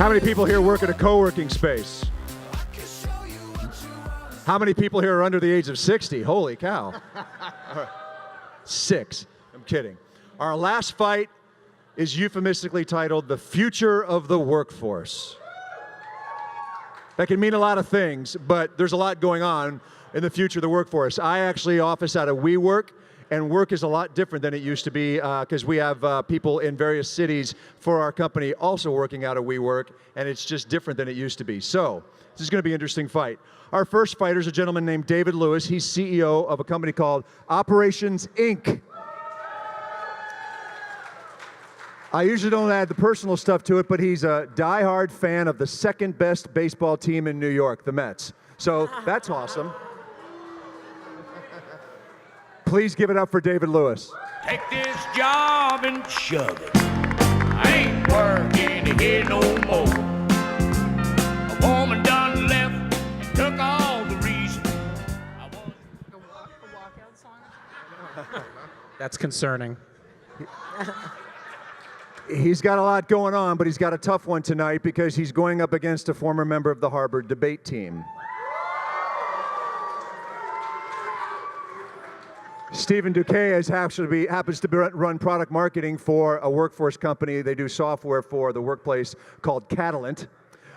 How many people here work in a co-working space? How many people here are under the age of 60? Holy cow. 6. I'm kidding. Our last fight is euphemistically titled The Future of the Workforce. That can mean a lot of things, but there's a lot going on in the future of the workforce. I actually office out of WeWork, and work is a lot different than it used to be because we have people in various cities for our company also working out of WeWork, and it's just different than it used to be. So this is going to be an interesting fight. Our first fighter is a gentleman named David Lewis. He's CEO of a company called Operations Inc. I usually don't add the personal stuff to it, but he's a diehard fan of the second best baseball team in New York, the Mets. So that's awesome. Please give it up for David Lewis. Take this job and shove it. I ain't working here no more. A woman done left and took all the reason. A walkout song? That's concerning. He's got a lot going on, but he's got a tough one tonight because he's going up against a former member of the Harvard debate team. Stephen Duque happens to run product marketing for a workforce company. They do software for the workplace called Catalent.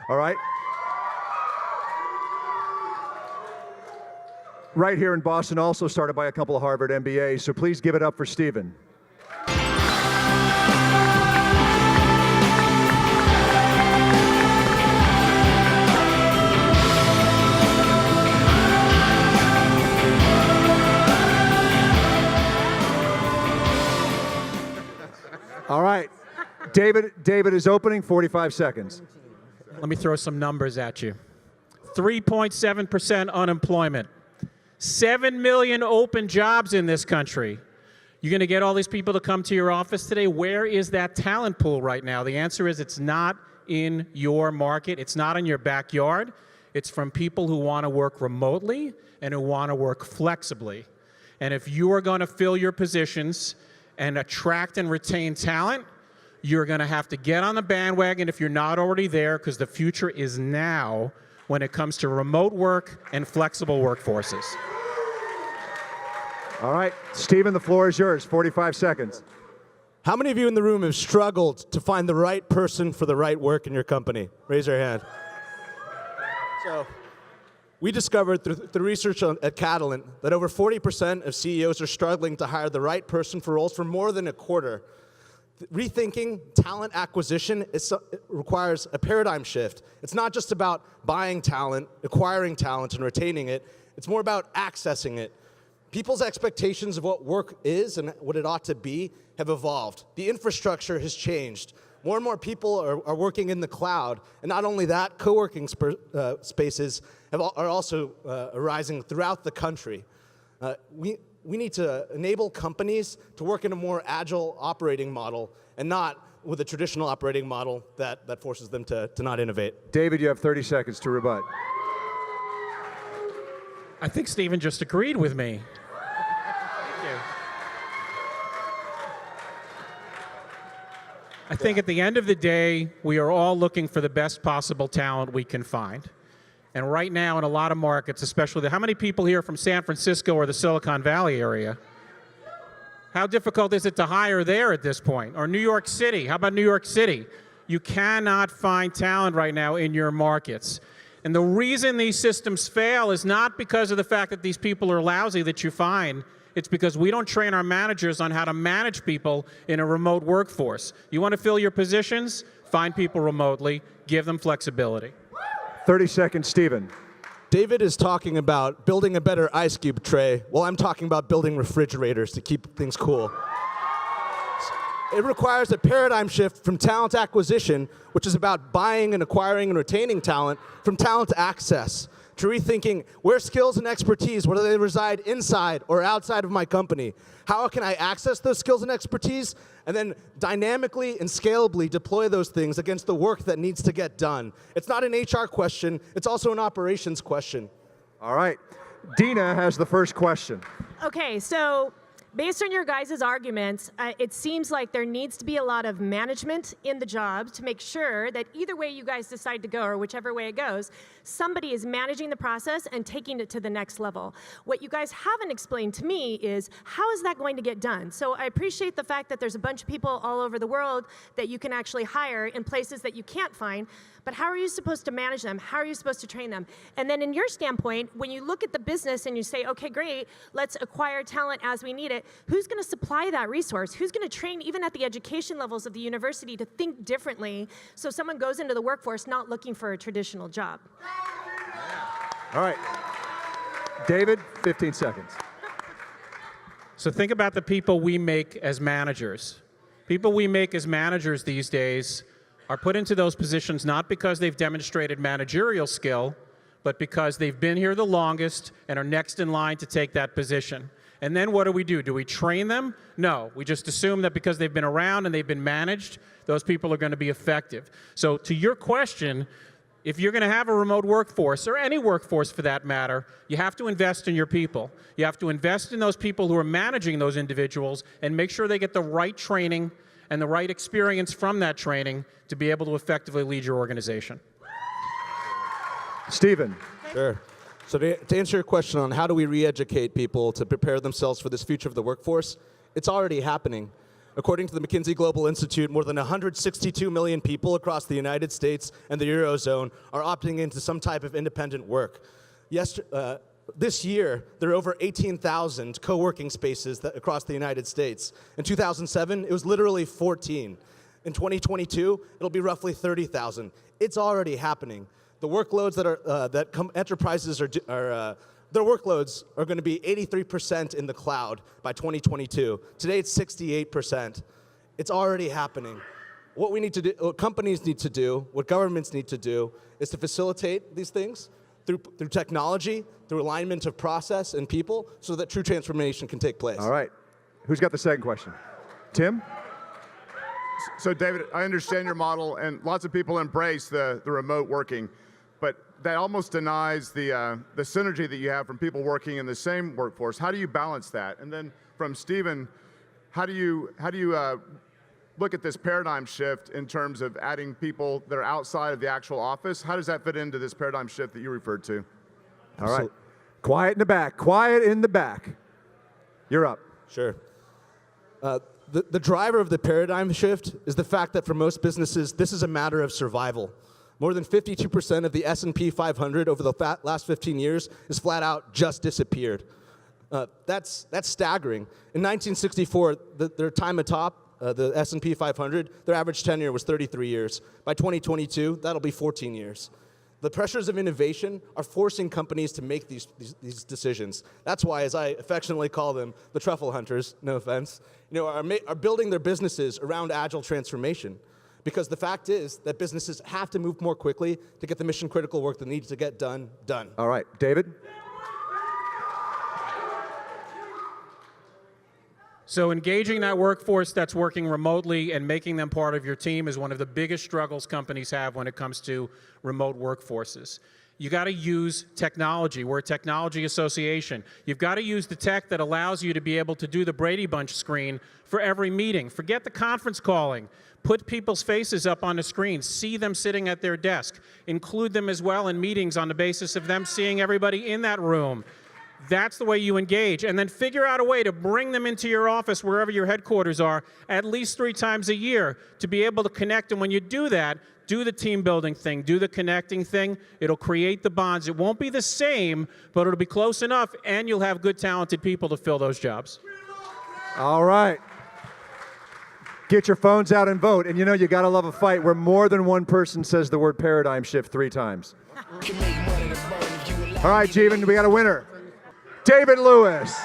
All right? Right here in Boston, also started by a couple of Harvard MBAs. So please give it up for Stephen. All right. David is opening, 45 seconds. Let me throw some numbers at you. 3.7% unemployment. 7 million open jobs in this country. You're going to get all these people to come to your office today. Where is that talent pool right now? The answer is it's not in your market. It's not in your backyard. It's from people who want to work remotely and who want to work flexibly. And if you are going to fill your positions and attract and retain talent, you're going to have to get on the bandwagon if you're not already there, because the future is now when it comes to remote work and flexible workforces. All right, Stephen, the floor is yours, 45 seconds. How many of you in the room have struggled to find the right person for the right work in your company? Raise your hand. So, we discovered through research at Catalent that over 40% of CEOs are struggling to hire the right person for roles for more than a quarter. Rethinking talent acquisition requires a paradigm shift. It's not just about buying talent, acquiring talent, and retaining it. It's more about accessing it. People's expectations of what work is and what it ought to be have evolved. The infrastructure has changed. More and more people are working in the cloud. And not only that, co-working spaces are also arising throughout the country. We need to enable companies to work in a more agile operating model and not with a traditional operating model that forces them to not innovate. David, you have 30 seconds to rebut. I think Stephen just agreed with me. Thank you. I think at the end of the day, we are all looking for the best possible talent we can find. And right now, in a lot of markets, especially, how many people here from San Francisco or the Silicon Valley area? How difficult is it to hire there at this point? Or New York City? How about New York City? You cannot find talent right now in your markets. And the reason these systems fail is not because of the fact that these people are lousy that you find. It's because we don't train our managers on how to manage people in a remote workforce. You want to fill your positions? Find people remotely. Give them flexibility. 30 seconds, Stephen. David is talking about building a better ice cube tray, while I'm talking about building refrigerators to keep things cool. It requires a paradigm shift from talent acquisition, which is about buying and acquiring and retaining talent, from talent access, to rethinking where skills and expertise, whether they reside inside or outside of my company. How can I access those skills and expertise and then dynamically and scalably deploy those things against the work that needs to get done? It's not an HR question, it's also an operations question. All right. Dina has the first question. Okay, so Based on your guys' arguments, it seems like there needs to be a lot of management in the job to make sure that either way you guys decide to go or whichever way it goes, somebody is managing the process and taking it to the next level. What you guys haven't explained to me is how is that going to get done? So I appreciate the fact that there's a bunch of people all over the world that you can actually hire in places that you can't find, but how are you supposed to manage them? How are you supposed to train them? And then in your standpoint, when you look at the business and you say, okay, great, let's acquire talent as we need it, who's going to supply that resource? Who's going to train, even at the education levels of the university, to think differently so someone goes into the workforce not looking for a traditional job? All right. David, 15 seconds. So think about the people we make as managers. People we make as managers these days are put into those positions not because they've demonstrated managerial skill, but because they've been here the longest and are next in line to take that position. And then what do? Do we train them? No, we just assume that because they've been around and they've been managed, those people are going to be effective. So to your question, if you're going to have a remote workforce, or any workforce for that matter, you have to invest in your people. You have to invest in those people who are managing those individuals and make sure they get the right training and the right experience from that training to be able to effectively lead your organization. Stephen. Sure. So to answer your question on how do we re-educate people to prepare themselves for this future of the workforce, it's already happening. According to the McKinsey Global Institute, more than 162 million people across the United States and the Eurozone are opting into some type of independent work. This year, there are over 18,000 co-working spaces across the United States. In 2007, it was literally 14. In 2022, it'll be roughly 30,000. It's already happening. The workloads enterprises their workloads are going to be 83% in the cloud by 2022. Today, it's 68%. It's already happening. What we need to do, what companies need to do, what governments need to do, is to facilitate these things through technology, through alignment of process and people, so that true transformation can take place. All right. Who's got the second question? Tim? So David, I understand your model, and lots of people embrace the remote working, but that almost denies the synergy that you have from people working in the same workforce. How do you balance that? And then from Stephen, how do you look at this paradigm shift in terms of adding people that are outside of the actual office? How does that fit into this paradigm shift that you referred to? All right. Quiet in the back. Quiet in the back. You're up. Sure. The driver of the paradigm shift is the fact that for most businesses, this is a matter of survival. More than 52% of the S&P 500 over the last 15 years is flat out just disappeared. That's staggering. In 1964, their time atop, the S&P 500, their average tenure was 33 years. By 2022, that'll be 14 years. The pressures of innovation are forcing companies to make these decisions. That's why, as I affectionately call them, the truffle hunters, no offense, are building their businesses around agile transformation. Because the fact is that businesses have to move more quickly to get the mission-critical work that needs to get done. All right, David? So engaging that workforce that's working remotely and making them part of your team is one of the biggest struggles companies have when it comes to remote workforces. You got to use technology. We're a technology association. You've got to use the tech that allows you to be able to do the Brady Bunch screen for every meeting. Forget the conference calling. Put people's faces up on the screen. See them sitting at their desk. Include them as well in meetings on the basis of them seeing everybody in that room. That's the way you engage. And then figure out a way to bring them into your office, wherever your headquarters are, at least 3 times a year to be able to connect. And when you do that, do the team building thing, do the connecting thing. It'll create the bonds. It won't be the same, but it'll be close enough, and you'll have good, talented people to fill those jobs. All right. Get your phones out and vote. And you got to love a fight where more than one person says the word paradigm shift 3 times. All right, Jeevan, we got a winner. David Lewis.